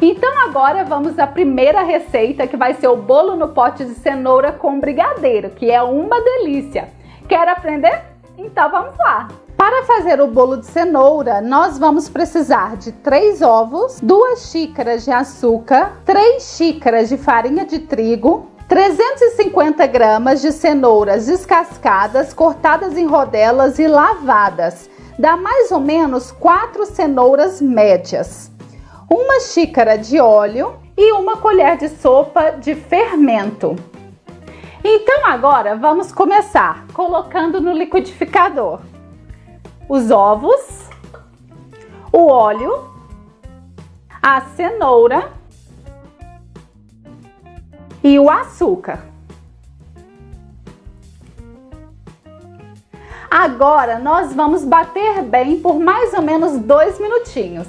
Então agora vamos à primeira receita, que vai ser o bolo no pote de cenoura com brigadeiro, que é uma delícia. Quer aprender? Então vamos lá! Para fazer o bolo de cenoura, nós vamos precisar de 3 ovos, 2 xícaras de açúcar, 3 xícaras de farinha de trigo, 350 gramas de cenouras descascadas, cortadas em rodelas e lavadas. Dá mais ou menos 4 cenouras médias. 1 xícara de óleo e 1 colher de sopa de fermento. Então agora vamos começar colocando no liquidificador os ovos, o óleo, a cenoura e o açúcar. Agora nós vamos bater bem por mais ou menos 2 minutinhos.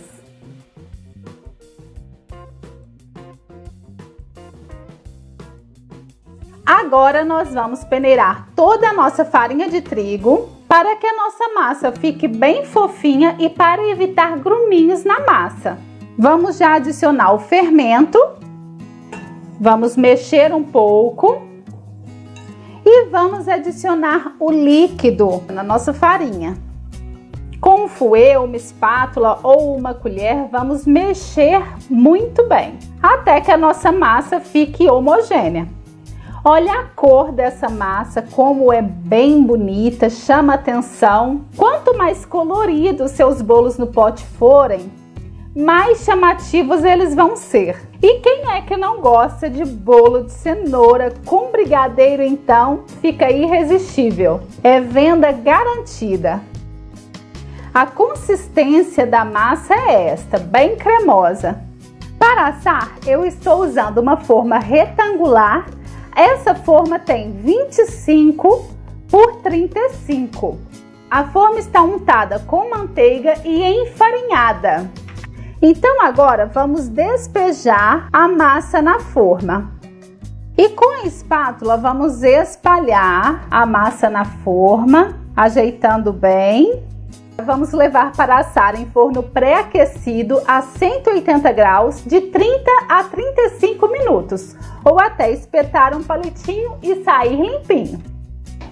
Agora nós vamos peneirar toda a nossa farinha de trigo para que a nossa massa fique bem fofinha e para evitar gruminhos na massa. Vamos já adicionar o fermento, vamos mexer um pouco e vamos adicionar o líquido na nossa farinha. Com um fouet, uma espátula ou uma colher, vamos mexer muito bem, até que a nossa massa fique homogênea. Olha a cor dessa massa, como é bem bonita, chama atenção. Quanto mais coloridos seus bolos no pote forem, mais chamativos eles vão ser. E quem é que não gosta de bolo de cenoura com brigadeiro, então fica irresistível. É venda garantida. A consistência da massa é esta, bem cremosa. Para assar, eu estou usando uma forma retangular. Essa forma tem 25 por 35. A forma está untada com manteiga e enfarinhada. Então agora vamos despejar a massa na forma. E com a espátula vamos espalhar a massa na forma, ajeitando bem. Vamos levar para assar em forno pré-aquecido a 180 graus de 30 a 35 minutos, ou até espetar um palitinho e sair limpinho.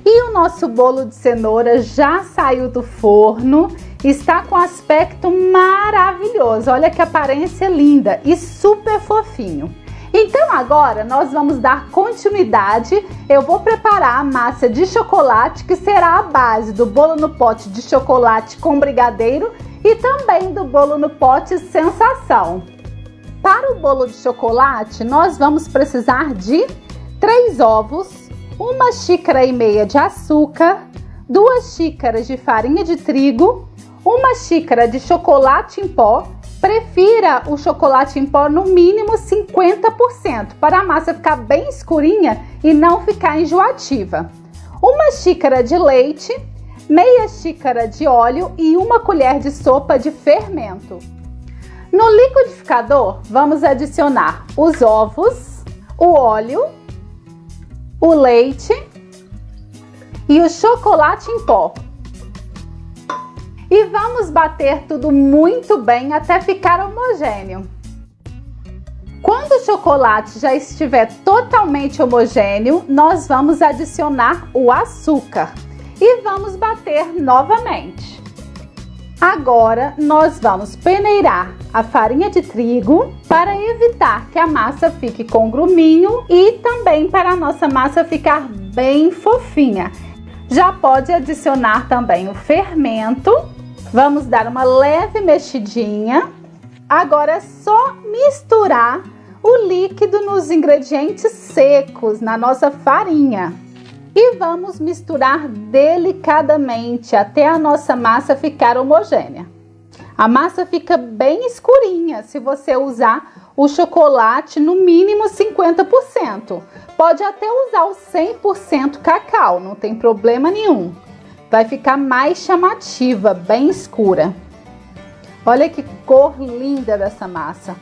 E o nosso bolo de cenoura já saiu do forno, está com aspecto maravilhoso. Olha que aparência linda e super fofinho. Então agora nós vamos dar continuidade. Eu vou preparar a massa de chocolate, que será a base do bolo no pote de chocolate com brigadeiro e também do bolo no pote sensação. Para o bolo de chocolate, nós vamos precisar de 3 ovos, 1,5 xícaras de açúcar, 2 xícaras de farinha de trigo, 1 xícara de chocolate em pó. Prefira o chocolate em pó no mínimo 50%, para a massa ficar bem escurinha e não ficar enjoativa. 1 xícara de leite, meia xícara de óleo e 1 colher de sopa de fermento. No liquidificador, vamos adicionar os ovos, o óleo, o leite e o chocolate em pó. E vamos bater tudo muito bem até ficar homogêneo. Quando o chocolate já estiver totalmente homogêneo, nós vamos adicionar o açúcar e vamos bater novamente. Agora nós vamos peneirar a farinha de trigo para evitar que a massa fique com gruminho e também para a nossa massa ficar bem fofinha. Já pode adicionar também o fermento. Vamos dar uma leve mexidinha. Agora é só misturar o líquido nos ingredientes secos, na nossa farinha. E vamos misturar delicadamente até a nossa massa ficar homogênea. A massa fica bem escurinha se você usar o chocolate no mínimo 50%. Pode até usar o 100% cacau, não tem problema nenhum. Vai ficar mais chamativa, bem escura. Olha que cor linda dessa massa.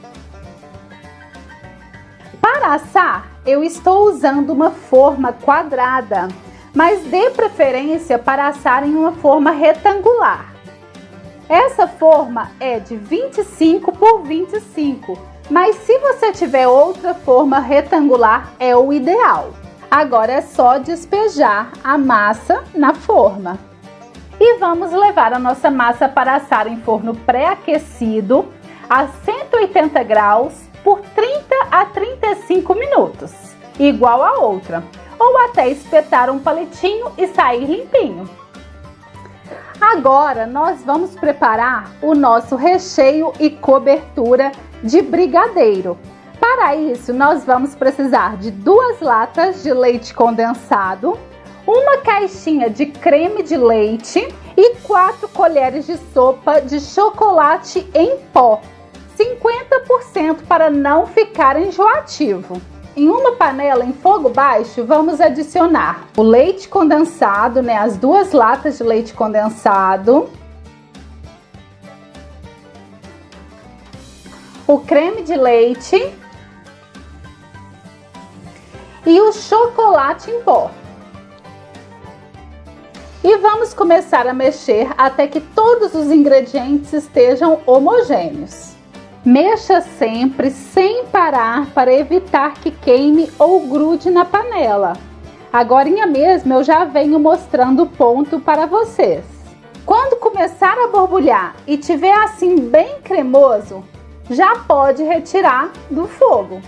Para assar, eu estou usando uma forma quadrada, mas dê preferência para assar em uma forma retangular. Essa forma é de 25 por 25. Mas se você tiver outra forma retangular, é o ideal. Agora é só despejar a massa na forma. E vamos levar a nossa massa para assar em forno pré-aquecido a 180 graus por 30 a 35 minutos, igual a outra, ou até espetar um palitinho e sair limpinho. Agora nós vamos preparar o nosso recheio e cobertura de brigadeiro. Para isso, nós vamos precisar de 2 latas de leite condensado, uma caixinha de creme de leite e 4 colheres de sopa de chocolate em pó, 50% para não ficar enjoativo. Em uma panela em fogo baixo, vamos adicionar o leite condensado, as 2 latas de leite condensado, o creme de leite e o chocolate em pó. E vamos começar a mexer até que todos os ingredientes estejam homogêneos. Mexa sempre sem parar para evitar que queime ou grude na panela. Agorinha mesmo eu já venho mostrando o ponto para vocês. Quando começar a borbulhar e tiver assim bem cremoso, já pode retirar do fogo.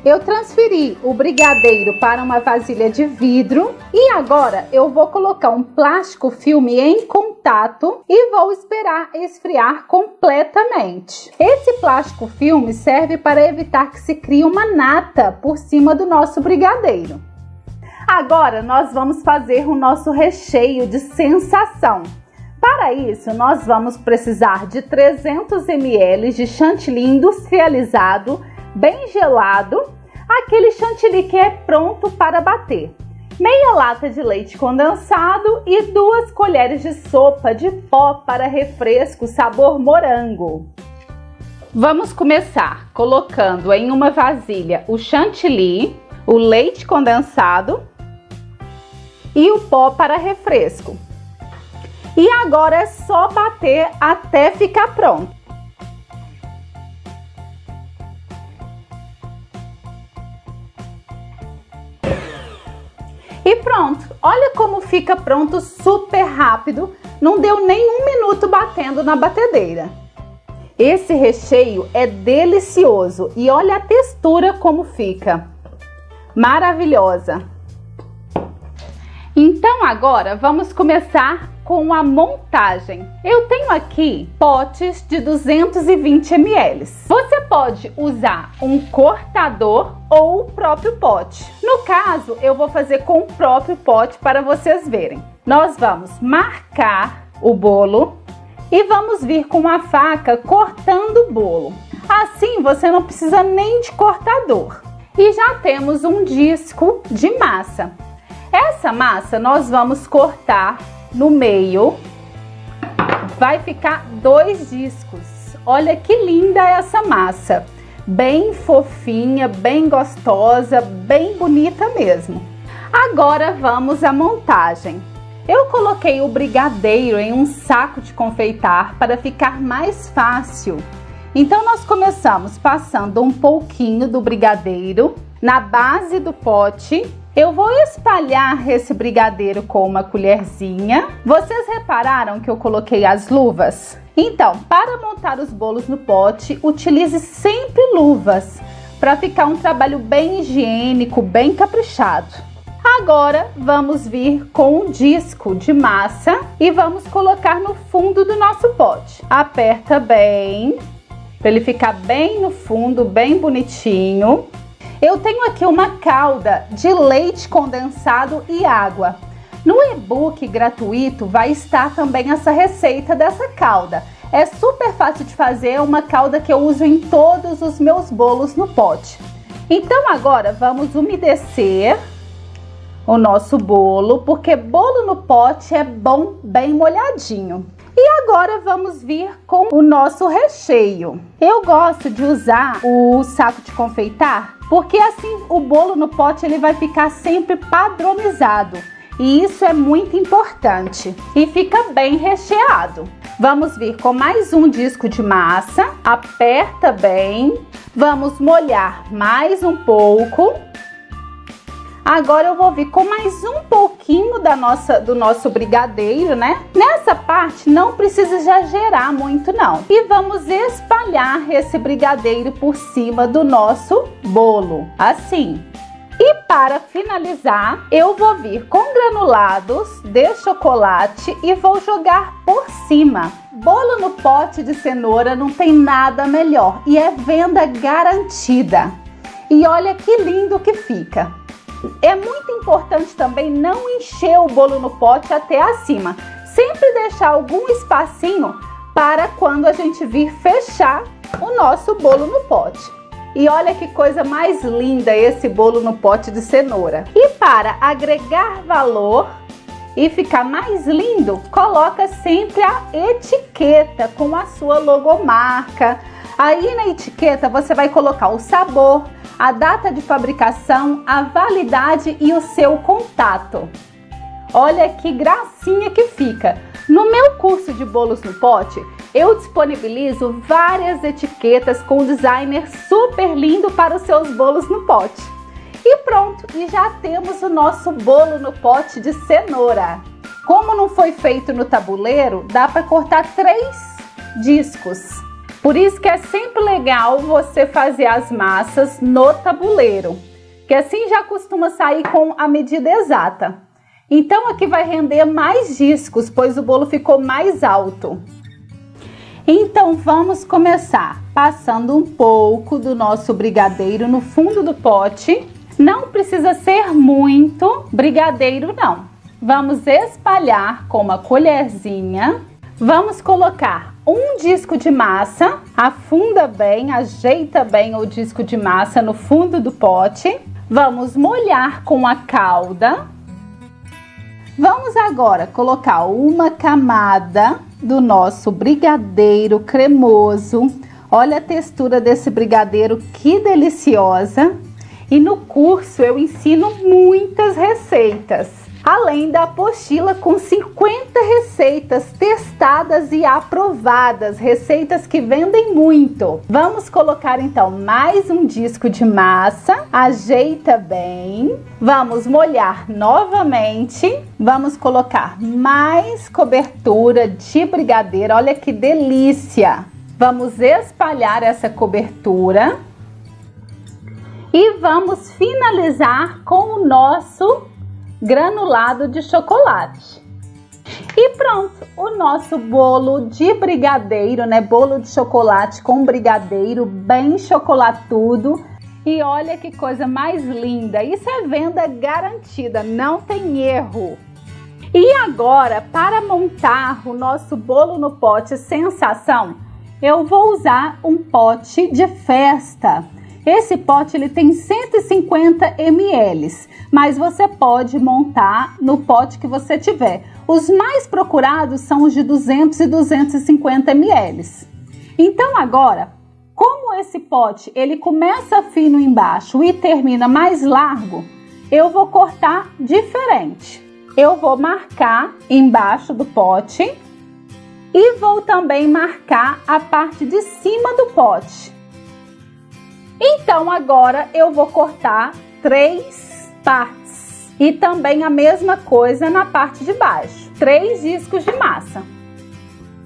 Eu transferi o brigadeiro para uma vasilha de vidro e agora eu vou colocar um plástico filme em contato e vou esperar esfriar completamente. Esse plástico filme serve para evitar que se crie uma nata por cima do nosso brigadeiro. Agora nós vamos fazer o nosso recheio de sensação. Para isso, nós vamos precisar de 300 ml de chantilly industrializado, bem gelado, aquele chantilly que é pronto para bater, meia lata de leite condensado e 2 colheres de sopa de pó para refresco sabor morango. Vamos começar colocando em uma vasilha o chantilly, o leite condensado e o pó para refresco. E agora é só bater até ficar pronto. E pronto, olha como fica pronto super rápido, não deu nem 1 minuto batendo na batedeira. Esse recheio é delicioso e olha a textura como fica, maravilhosa. Então agora vamos começar com a montagem. Eu tenho aqui potes de 220 ml. Você pode usar um cortador ou o próprio pote. No caso, eu vou fazer com o próprio pote para vocês verem. Nós vamos marcar o bolo e vamos vir com a faca cortando o bolo. Assim você não precisa nem de cortador. E já temos um disco de massa. Essa massa nós vamos cortar no meio, vai ficar 2 discos. Olha que linda essa massa, bem fofinha, bem gostosa, bem bonita mesmo. Agora vamos à montagem. Eu coloquei o brigadeiro em um saco de confeitar para ficar mais fácil. Então nós começamos passando um pouquinho do brigadeiro na base do pote. Eu vou espalhar esse brigadeiro com uma colherzinha. Vocês repararam que eu coloquei as luvas? Então, para montar os bolos no pote, utilize sempre luvas, para ficar um trabalho bem higiênico, bem caprichado. Agora, vamos vir com um disco de massa e vamos colocar no fundo do nosso pote. Aperta bem, para ele ficar bem no fundo, bem bonitinho. Eu tenho aqui uma calda de leite condensado e água. No e-book gratuito vai estar também essa receita dessa calda. É super fácil de fazer, é uma calda que eu uso em todos os meus bolos no pote. Então agora vamos umedecer o nosso bolo, porque bolo no pote é bom bem molhadinho. E agora vamos vir com o nosso recheio. Eu gosto de usar o saco de confeitar, porque assim o bolo no pote ele vai ficar sempre padronizado. E isso é muito importante. E fica bem recheado. Vamos vir com mais um disco de massa, aperta bem, vamos molhar mais um pouco. Agora eu vou vir com mais um pouquinho do nosso brigadeiro, né? Nessa parte não precisa exagerar muito não. E vamos espalhar esse brigadeiro por cima do nosso bolo, assim. E para finalizar, eu vou vir com granulados de chocolate e vou jogar por cima. Bolo no pote de cenoura não tem nada melhor e é venda garantida. E olha que lindo que fica. É muito importante também não encher o bolo no pote até acima. Sempre deixar algum espacinho para quando a gente vir fechar o nosso bolo no pote. E olha que coisa mais linda esse bolo no pote de cenoura. E para agregar valor e ficar mais lindo, coloca sempre a etiqueta com a sua logomarca. Aí na etiqueta você vai colocar o sabor, a data de fabricação, a validade e o seu contato. Olha que gracinha que fica! No meu curso de bolos no pote, eu disponibilizo várias etiquetas com designer super lindo para os seus bolos no pote. E pronto, e já temos o nosso bolo no pote de cenoura. Como não foi feito no tabuleiro, dá para cortar 3 discos. Por isso que é sempre legal você fazer as massas no tabuleiro, que assim já costuma sair com a medida exata. Então aqui vai render mais discos, pois o bolo ficou mais alto. Então vamos começar passando um pouco do nosso brigadeiro no fundo do pote. Não precisa ser muito brigadeiro não. Vamos espalhar com uma colherzinha. Vamos colocar um disco de massa, afunda bem, ajeita bem o disco de massa no fundo do pote. Vamos molhar com a calda. Vamos agora colocar uma camada do nosso brigadeiro cremoso. Olha a textura desse brigadeiro, que deliciosa! E no curso eu ensino muitas receitas, além da apostila com 50 receitas testadas e aprovadas, receitas que vendem muito. Vamos colocar então mais um disco de massa, ajeita bem, vamos molhar novamente, vamos colocar mais cobertura de brigadeiro, olha que delícia! Vamos espalhar essa cobertura e vamos finalizar com o nosso granulado de chocolate. E pronto, o nosso bolo de brigadeiro, né? Bolo de chocolate com brigadeiro bem chocolatudo. E olha que coisa mais linda! Isso é venda garantida, não tem erro. E agora, para montar o nosso bolo no pote sensação, eu vou usar um pote de festa. Esse pote ele tem 150 ml, mas você pode montar no pote que você tiver. Os mais procurados são os de 200 e 250 ml. Então agora, como esse pote ele começa fino embaixo e termina mais largo, eu vou cortar diferente. Eu vou marcar embaixo do pote e vou também marcar a parte de cima do pote. Então agora eu vou cortar 3 partes e também a mesma coisa na parte de baixo, 3 discos de massa.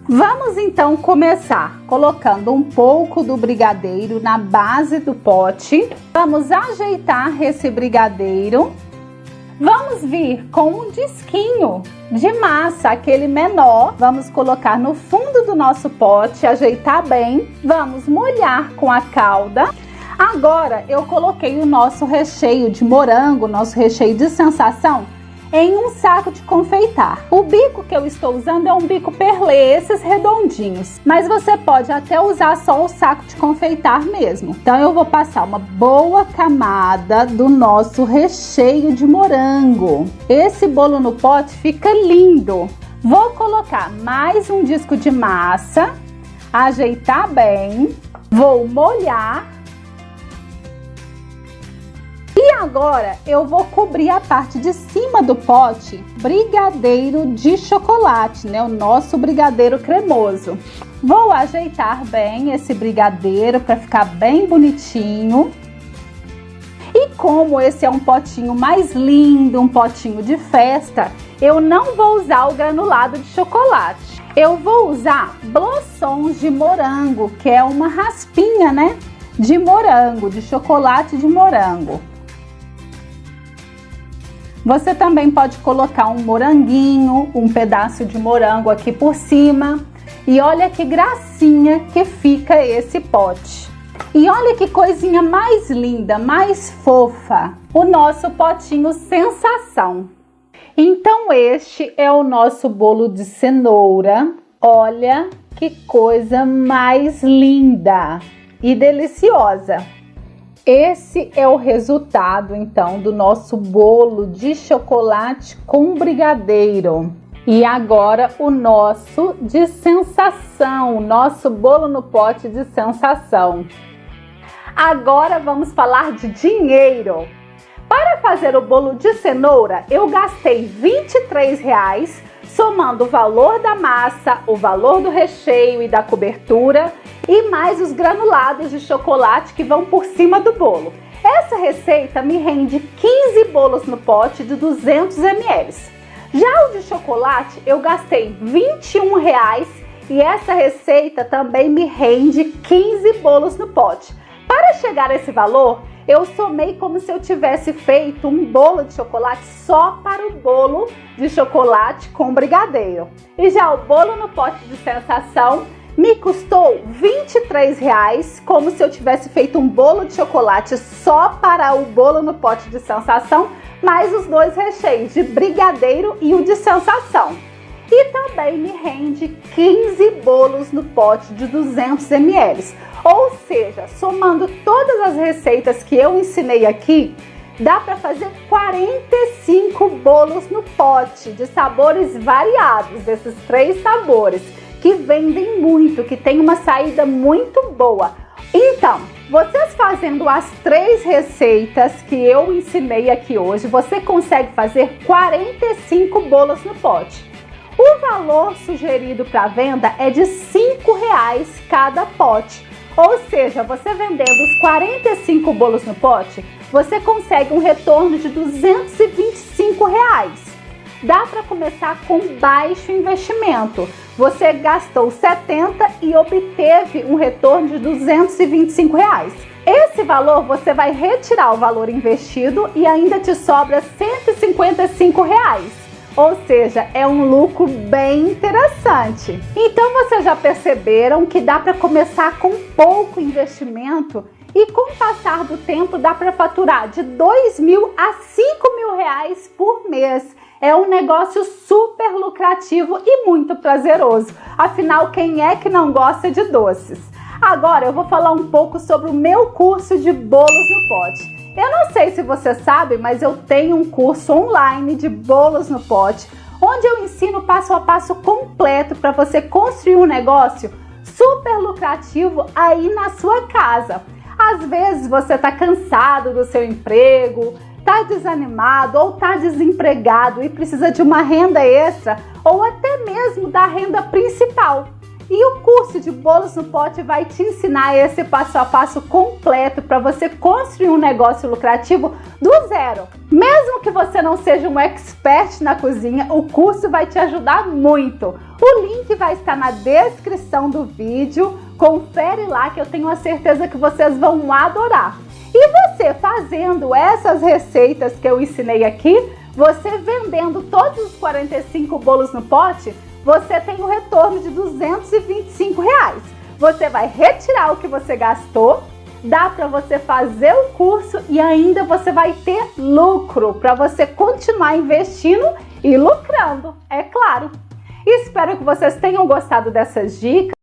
Vamos então começar colocando um pouco do brigadeiro na base do pote. Vamos ajeitar esse brigadeiro. Vamos vir com um disquinho de massa, aquele menor. Vamos colocar no fundo do nosso pote, ajeitar bem. Vamos molhar com a calda. Agora eu coloquei o nosso recheio de morango, nosso recheio de sensação, em um saco de confeitar. O bico que eu estou usando é um bico perlê, esses redondinhos, mas você pode até usar só o saco de confeitar mesmo. Então eu vou passar uma boa camada do nosso recheio de morango. Esse bolo no pote fica lindo. Vou colocar mais um disco de massa, ajeitar bem, vou molhar. E agora eu vou cobrir a parte de cima do pote brigadeiro de chocolate, né? O nosso brigadeiro cremoso. Vou ajeitar bem esse brigadeiro para ficar bem bonitinho. E como esse é um potinho mais lindo, um potinho de festa, eu não vou usar o granulado de chocolate. Eu vou usar Blossons de morango, que é uma raspinha, né? De morango, de chocolate de morango. Você também pode colocar um moranguinho, um pedaço de morango aqui por cima. E olha que gracinha que fica esse pote. E olha que coisinha mais linda, mais fofa. O nosso potinho sensação. Então este é o nosso bolo de cenoura. Olha que coisa mais linda e deliciosa. Esse é o resultado, então, do nosso bolo de chocolate com brigadeiro. E agora o nosso de sensação, o nosso bolo no pote de sensação. Agora vamos falar de dinheiro. Para fazer o bolo de cenoura, eu gastei R$23, somando o valor da massa, o valor do recheio e da cobertura e mais os granulados de chocolate que vão por cima do bolo. Essa receita me rende 15 bolos no pote de 200 ml. Já o de chocolate eu gastei R$21 e essa receita também me rende 15 bolos no pote. Para chegar a esse valor, eu somei como se eu tivesse feito um bolo de chocolate só para o bolo de chocolate com brigadeiro. E já o bolo no pote de sensação me custou R$23, como se eu tivesse feito um bolo de chocolate só para o bolo no pote de sensação, mais os dois recheios, de brigadeiro e o de sensação. E também me rende 15 bolos no pote de 200 ml. Ou seja, somando todas as receitas que eu ensinei aqui, dá para fazer 45 bolos no pote de sabores variados, desses 3 sabores, que vendem muito, que tem uma saída muito boa. Então, vocês fazendo as 3 receitas que eu ensinei aqui hoje, você consegue fazer 45 bolos no pote. O valor sugerido para venda é de R$5 cada pote. Ou seja, você vendendo os 45 bolos no pote, você consegue um retorno de R$225. Dá para começar com baixo investimento. Você gastou 70 e obteve um retorno de R$225. Esse valor você vai retirar o valor investido e ainda te sobra R$155. Ou seja, é um lucro bem interessante. Então vocês já perceberam que dá para começar com pouco investimento e com o passar do tempo dá para faturar de R$2.000 a R$5.000 por mês. É um negócio super lucrativo e muito prazeroso. Afinal, quem é que não gosta de doces? Agora eu vou falar um pouco sobre o meu curso de bolos no pote. Eu não sei se você sabe, mas eu tenho um curso online de bolos no pote, onde eu ensino passo a passo completo para você construir um negócio super lucrativo aí na sua casa. Às vezes você está cansado do seu emprego, está desanimado ou está desempregado e precisa de uma renda extra ou até mesmo da renda principal. E o curso de bolos no pote vai te ensinar esse passo a passo completo para você construir um negócio lucrativo do zero. Mesmo que você não seja um expert na cozinha, o curso vai te ajudar muito. O link vai estar na descrição do vídeo. Confere lá que eu tenho a certeza que vocês vão adorar. E você fazendo essas receitas que eu ensinei aqui, você vendendo todos os 45 bolos no pote, você tem um retorno de R$225. Você vai retirar o que você gastou, dá para você fazer o curso e ainda você vai ter lucro para você continuar investindo e lucrando, é claro. Espero que vocês tenham gostado dessas dicas.